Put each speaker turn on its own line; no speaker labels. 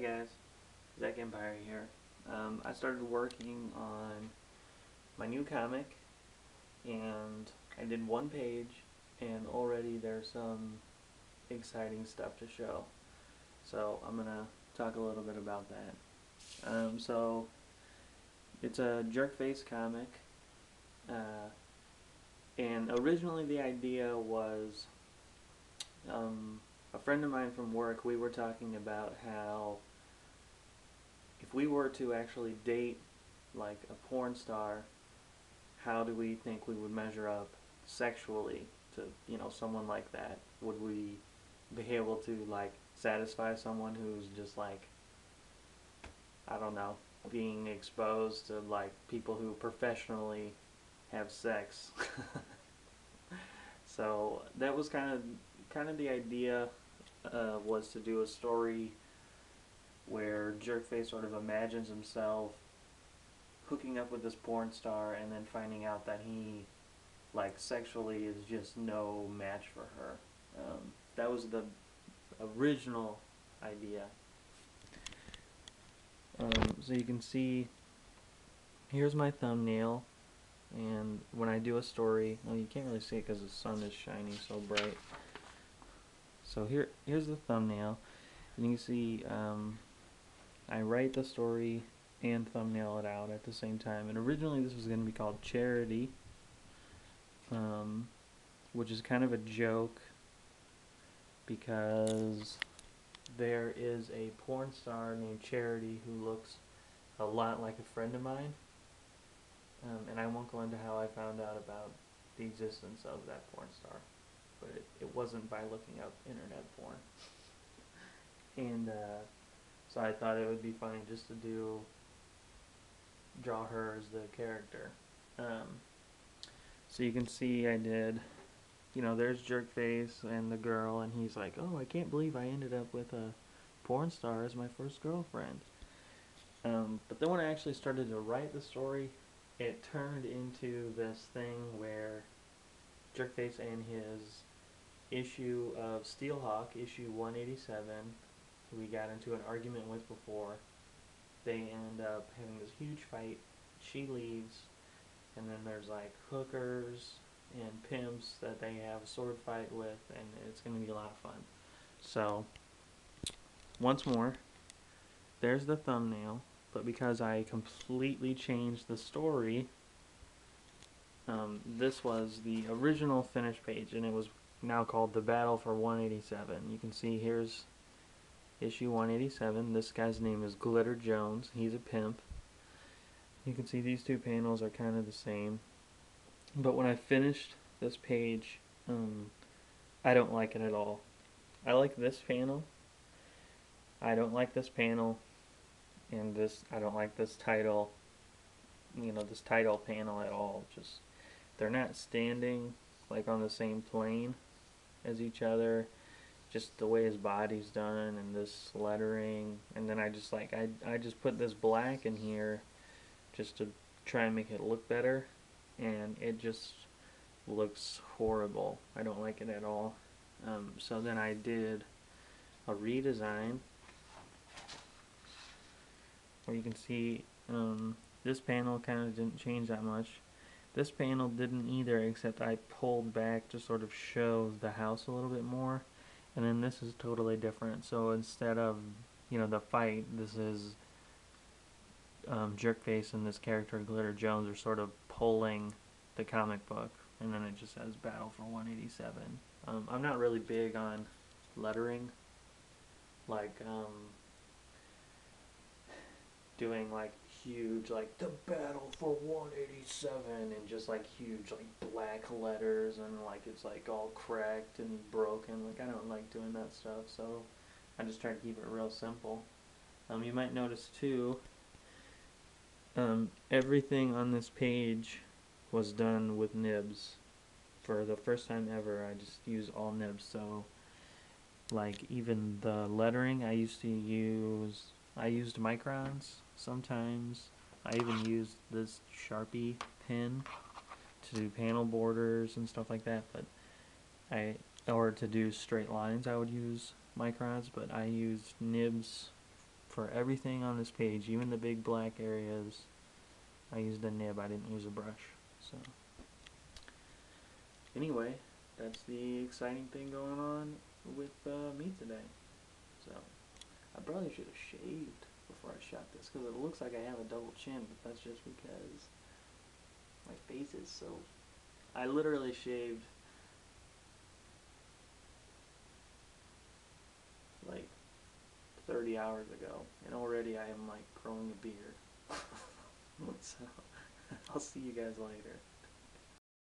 guys, Zach Empire here. I started working on my new comic, and I did one page, and already there's some exciting stuff to show. So I'm gonna talk a little bit about that. So it's a Jerkface comic, uh, and originally the idea was a friend of mine from work. We were talking about how if we were to actually date like a porn star, how do we think we would measure up sexually to, someone like that? Would we be able to like satisfy someone who's just like, I don't know, being exposed to like people who professionally have sex? So that was kind of the idea, was to do a story where Jerkface sort of imagines himself hooking up with this porn star and then finding out that he, like, sexually is just no match for her. That was the original idea. So you can see, here's my thumbnail, and when I do a story, well, you can't really see it because the sun is shining so bright. So here's the thumbnail, and you can see I write the story and thumbnail it out at the same time. And originally this was going to be called Charity, which is kind of a joke because there is a porn star named Charity who looks a lot like a friend of mine. And I won't go into how I found out about the existence of that porn star, but it wasn't by looking up internet porn. And so I thought it would be funny just to draw her as the character. So you can see I did, there's Jerkface and the girl, and he's like, oh, I can't believe I ended up with a porn star as my first girlfriend. But then when I actually started to write the story, it turned into this thing where Jerkface and his issue of Steelhawk, issue 187, who we got into an argument with before, they end up having this huge fight. She leaves, and then there's like hookers and pimps that they have a sword fight with, and it's going to be a lot of fun. So, once more, there's the thumbnail, but because I completely changed the story, this was the original finished page, and it was now called The Battle for 187. You can see here's issue 187. This guy's name is Glitter Jones. He's a pimp. You can see these two panels are kind of the same. But when I finished this page, I don't like it at all. I like this panel. I don't like this panel. And I don't like this title, this title panel at all. Just, they're not standing like on the same plane as each other. Just the way his body's done and this lettering. And then I just put this black in here just to try and make it look better, and it just looks horrible. I don't like it at all. So then I did a redesign where you can see this panel kind of didn't change that much. This panel didn't either, except I pulled back to sort of show the house a little bit more. And then this is totally different. So instead of, the fight, this is Jerkface and this character Glitter Jones are sort of pulling the comic book, and then it just says Battle for 187. I'm not really big on lettering, like doing like huge, like the Battle for 187, and just like huge like black letters, and like it's like all cracked and broken. Like, I don't like doing that stuff, so I just try to keep it real simple. You might notice too, everything on this page was done with nibs. For the first time ever, I just use all nibs. So, like, even the lettering, I used microns sometimes. I even used this Sharpie pen to do panel borders and stuff like that. But or to do straight lines, I would use microns. But I used nibs for everything on this page, even the big black areas. I used a nib, I didn't use a brush. So anyway, that's the exciting thing going on with me today. So I probably should have shaved before I shot this, because it looks like I have a double chin, but that's just because my face is so... I literally shaved like 30 hours ago, and already I am like growing a beard. So I'll see you guys later.